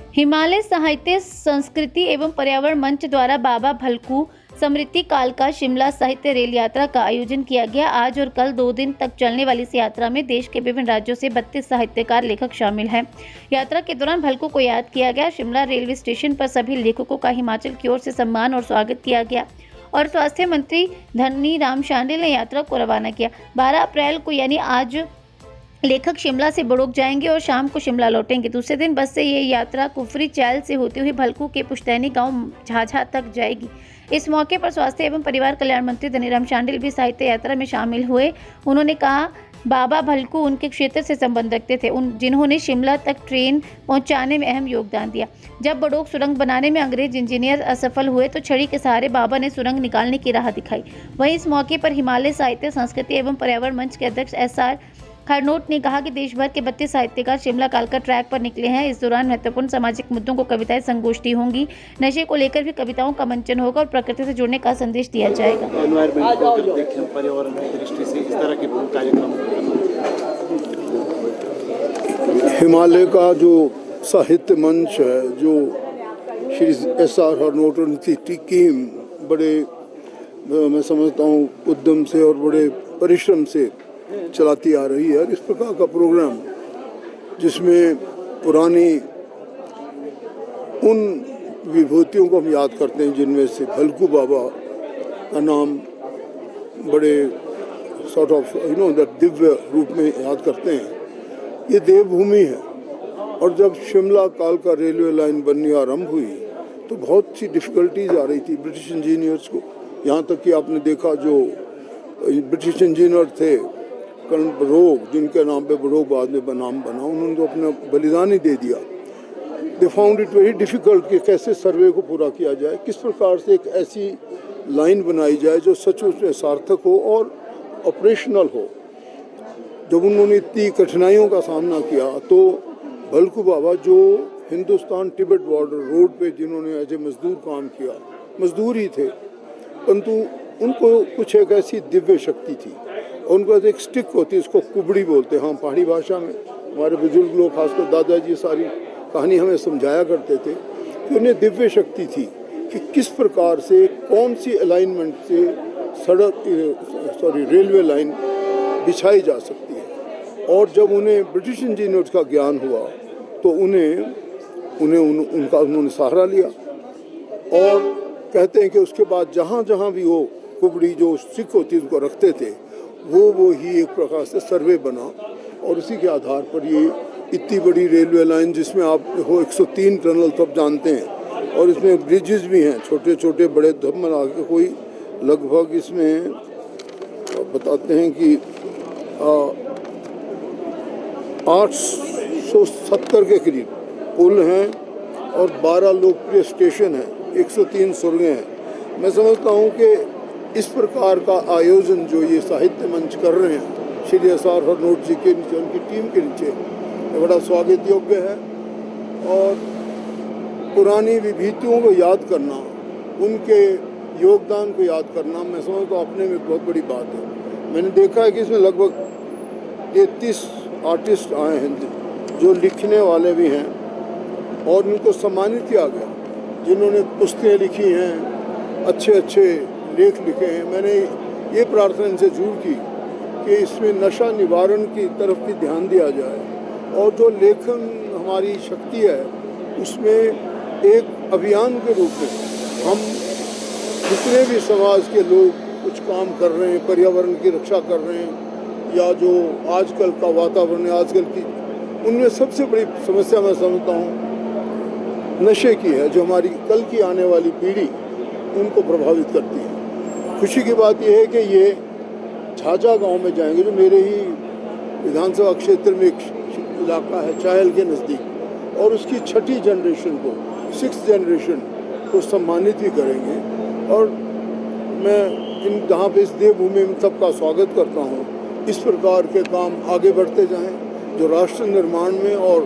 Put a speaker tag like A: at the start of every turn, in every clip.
A: हिमालय साहित्य संस्कृति एवं पर्यावरण मंच द्वारा बाबा भलकू समृद्धि कालका शिमला साहित्य रेल यात्रा का आयोजन किया गया। आज और कल 2 दिन तक चलने वाली इस यात्रा में देश के विभिन्न राज्यों से 32 साहित्यकार लेखक शामिल हैं। यात्रा के दौरान भलकू को याद किया गया। शिमला रेलवे स्टेशन पर सभी लेखकों का हिमाचल की ओर से सम्मान और स्वागत किया गया और स्वास्थ्य मंत्री धनीराम शांडिल ने यात्रा को रवाना किया। 12 अप्रैल को यानी आज लेखक शिमला से बड़ौग जाएंगे और शाम को शिमला लौटेंगे। दूसरे दिन बस से ये यात्रा कुफरी चैल से होती हुई भलकू के पुश्तैनी गांव झाझा तक जाएगी। इस मौके पर स्वास्थ्य एवं परिवार कल्याण मंत्री धनीराम शांडिल भी साहित्य यात्रा में शामिल हुए। उन्होंने कहा बाबा भलकू उनके क्षेत्र से संबंध रखते थे, जिन्होंने शिमला तक ट्रेन पहुंचाने में अहम योगदान दिया। जब बड़ौग सुरंग बनाने में अंग्रेज इंजीनियर असफल हुए तो छड़ी के सहारे बाबा ने सुरंग निकालने की राह दिखाई। वहीं इस मौके पर हिमालय साहित्य संस्कृति एवं पर्यावरण मंच के अध्यक्ष SR खरनोट ने कहा कि देश भर के 32 साहित्यकार शिमला कालका ट्रैक पर निकले हैं। इस दौरान महत्वपूर्ण सामाजिक मुद्दों को कविताएं संगोष्ठी होंगी, नशे को लेकर भी कविताओं का मंचन होगा और प्रकृति से जुड़ने का संदेश दिया जाएगा।
B: पर्यावरण की दृष्टि से इस तरह के कार्यक्रम
C: हिमालय का जो साहित्य मंच है, जो श्री SR खरनोट और उनकी टीम बड़े मैं समझता हूँ उद्यम से और बड़े परिश्रम से चलाती आ रही है। इस प्रकार का प्रोग्राम जिसमें पुरानी उन विभूतियों को हम याद करते हैं जिनमें से भलकू बाबा का नाम बड़े सॉर्ट ऑफ दिव्य रूप में याद करते हैं। ये देवभूमि है और जब शिमला कालका रेलवे लाइन बननी आरंभ हुई तो बहुत सी डिफिकल्टीज आ रही थी ब्रिटिश इंजीनियर्स को। यहाँ तक कि आपने देखा जो ब्रिटिश इंजीनियर थे कर्नल बड़ौग, जिनके नाम पे बड़ौग बाद में नाम बना, उन्होंने तो अपना बलिदान ही दे दिया। They found it very difficult कि कैसे सर्वे को पूरा किया जाए, किस प्रकार से एक ऐसी लाइन बनाई जाए जो सचमुच में सार्थक हो और ऑपरेशनल हो। जब उन्होंने इतनी कठिनाइयों का सामना किया तो भलकू बाबा जो हिंदुस्तान तिब्बत बॉर्डर रोड पे जिन्होंने एज ए मजदूर काम किया, मजदूर ही थे, परंतु उनको कुछ एक ऐसी दिव्य शक्ति थी। उनके पास एक स्टिक होती है, इसको कुबड़ी बोलते हैं। हाँ, पहाड़ी भाषा में हमारे बुजुर्ग लोग खासकर दादाजी सारी कहानी हमें समझाया करते थे कि उन्हें दिव्य शक्ति थी कि किस प्रकार से कौन सी अलाइनमेंट से रेलवे लाइन बिछाई जा सकती है। और जब उन्हें ब्रिटिश इंजीनियर्स का ज्ञान हुआ तो उन्होंने सहारा लिया और कहते हैं कि उसके बाद जहाँ जहाँ भी वो कुबड़ी जो स्टिक होती है उनको रखते थे वो ही एक प्रकार से सर्वे बना और उसी के आधार पर ये इतनी बड़ी रेलवे लाइन जिसमें आप हो 103 टनल तो आप जानते हैं और इसमें ब्रिजेस भी हैं, छोटे छोटे बड़े धम मिला के कोई लगभग इसमें बताते हैं कि 870 के करीब पुल हैं और 12 लोकप्रिय स्टेशन हैं, 103 सुरंगें हैं। मैं समझता हूँ कि इस प्रकार का आयोजन जो ये साहित्य मंच कर रहे हैं श्री SR खरनोट जी के नीचे, उनकी टीम के नीचे, ये बड़ा स्वागत योग्य है। और पुरानी विभूतियों को याद करना, उनके योगदान को याद करना, मैं समझता हूँ अपने में बहुत बड़ी बात है। मैंने देखा है कि इसमें लगभग 33 आर्टिस्ट आए हैं जो लिखने वाले भी हैं और उनको सम्मानित किया गया, जिन्होंने पुस्तकें लिखी हैं, अच्छे अच्छे लेख लिखे हैं। मैंने ये प्रार्थना इनसे जरूर की कि इसमें नशा निवारण की तरफ भी ध्यान दिया जाए और जो लेखन हमारी शक्ति है उसमें एक अभियान के रूप में हम जितने भी समाज के लोग कुछ काम कर रहे हैं, पर्यावरण की रक्षा कर रहे हैं या जो आजकल का वातावरण है, आजकल की उनमें सबसे बड़ी समस्या मैं समझता हूँ नशे की है, जो हमारी कल की आने वाली पीढ़ी उनको प्रभावित करती है। खुशी की बात यह है कि ये झाझा गांव में जाएंगे, जो मेरे ही विधानसभा क्षेत्र में एक इलाका है चायल के नज़दीक, और उसकी 6ठी जनरेशन को, 6th जनरेशन को सम्मानित भी करेंगे। और मैं इन जहाँ पे इस देवभूमि में सबका स्वागत करता हूँ। इस प्रकार के काम आगे बढ़ते जाएं जो राष्ट्र निर्माण में और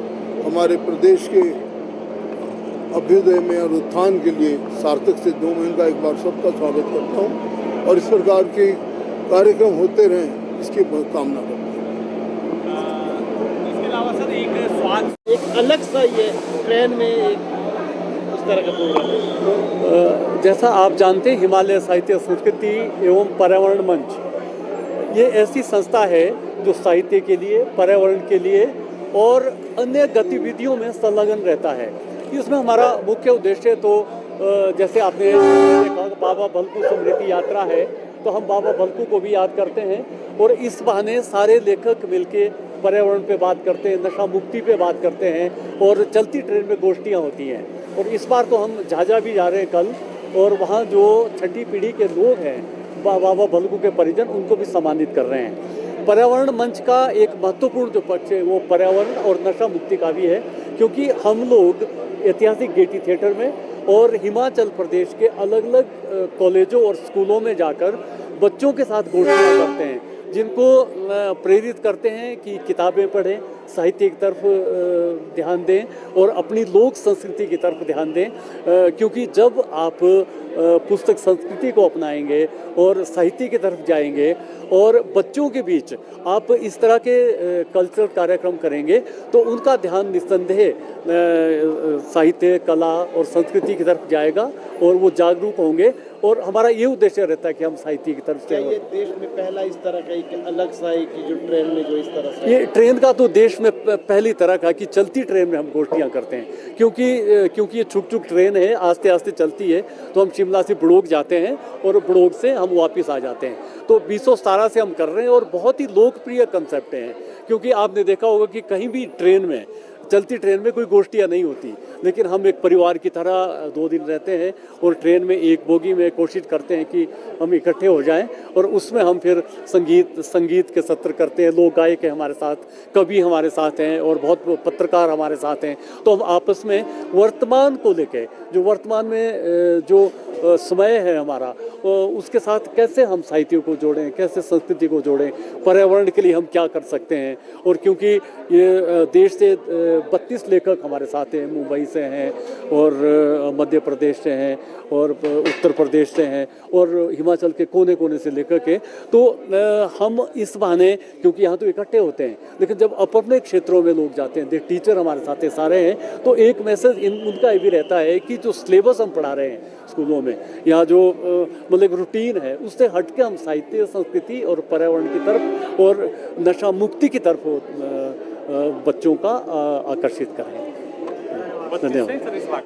C: हमारे प्रदेश के अभ्युदय में और उत्थान के लिए सार्थक सिद्ध हो। मैं इनका एक बार सबका स्वागत करता हूँ और इस प्रकार के कार्यक्रम होते रहें, इसकी कामना करता हूँ।
B: इसके अलावा सर एक अलग सा ये ट्रेन में एक उस तरह का प्रोग्राम है।
D: जैसा आप जानते हैं, हिमालय साहित्य संस्कृति एवं पर्यावरण मंच ये ऐसी संस्था है जो साहित्य के लिए, पर्यावरण के लिए और अन्य गतिविधियों में संलग्न रहता है। इसमें हमारा मुख्य उद्देश्य तो जैसे आपने देखा बाबा भलकू स्मृति यात्रा है, तो हम बाबा भलकू को भी याद करते हैं और इस बहाने सारे लेखक मिलके पर्यावरण पे बात करते हैं, नशा मुक्ति पे बात करते हैं और चलती ट्रेन में गोष्ठियाँ होती हैं। और इस बार तो हम झाझा भी जा रहे हैं कल, और वहाँ जो छठी पीढ़ी के लोग हैं बाबा भलकू के परिजन, उनको भी सम्मानित कर रहे हैं। पर्यावरण मंच का एक महत्वपूर्ण जो पक्ष है वो पर्यावरण और नशा मुक्ति का भी है, क्योंकि हम लोग ऐतिहासिक गेटी थिएटर में और हिमाचल प्रदेश के अलग अलग कॉलेजों और स्कूलों में जाकर बच्चों के साथ गोष्ठियाँ करते हैं, जिनको प्रेरित करते हैं कि किताबें पढ़ें, साहित्य की तरफ ध्यान दें और अपनी लोक संस्कृति की तरफ ध्यान दें, क्योंकि जब आप पुस्तक संस्कृति को अपनाएंगे और साहित्य की तरफ जाएंगे और बच्चों के बीच आप इस तरह के कल्चरल कार्यक्रम करेंगे तो उनका ध्यान निस्संदेह साहित्य, कला और संस्कृति की तरफ जाएगा और वो जागरूक होंगे। और हमारा ये उद्देश्य रहता है कि हम साहित्य की तरफ से।
B: ये देश में पहला इस तरह का एक अलग सा एक जो ट्रेन में जो इस तरह से,
D: ये ट्रेन का तो देश में पहली तरह का कि चलती ट्रेन में हम गोष्ठियाँ करते हैं, क्योंकि ये छुक छुक ट्रेन है, आस्ते आस्ते चलती है। तो हम शिमला से बड़ोग जाते हैं और बड़ोग से हम वापस आ जाते हैं। तो 2017 से हम कर रहे हैं और बहुत ही लोकप्रिय कंसेप्ट हैं, क्योंकि आपने देखा होगा कि कहीं भी ट्रेन में, चलती ट्रेन में कोई गोष्ठियाँ नहीं होती, लेकिन हम एक परिवार की तरह 2 दिन रहते हैं और ट्रेन में एक बोगी में कोशिश करते हैं कि हम इकट्ठे हो जाएं और उसमें हम फिर संगीत के सत्र करते हैं। लोक गायक हैं हमारे साथ, कवि हमारे साथ हैं और बहुत पत्रकार हमारे साथ हैं। तो हम आपस में वर्तमान को लेके, जो वर्तमान में जो समय है हमारा, उसके साथ कैसे हम साहित्य को जोड़ें, कैसे संस्कृति को जोड़ें, पर्यावरण के लिए हम क्या कर सकते हैं। और क्योंकि ये देश से 32 लेखक हमारे साथ हैं, मुंबई से हैं और मध्य प्रदेश से हैं और उत्तर प्रदेश से हैं और हिमाचल के कोने कोने से लेखक हैं, तो हम इस बहाने, क्योंकि यहाँ तो इकट्ठे होते हैं, लेकिन जब अपने क्षेत्रों में लोग जाते हैं, टीचर हमारे साथ सारे हैं, तो एक मैसेज उनका ये भी रहता है कि जो सिलेबस हम पढ़ा रहे हैं स्कूलों में, यहाँ जो मतलब रूटीन है, उससे हट के हम साहित्य, संस्कृति और पर्यावरण की तरफ और नशा मुक्ति की तरफ बच्चों का आकर्षित करें। धन्यवाद।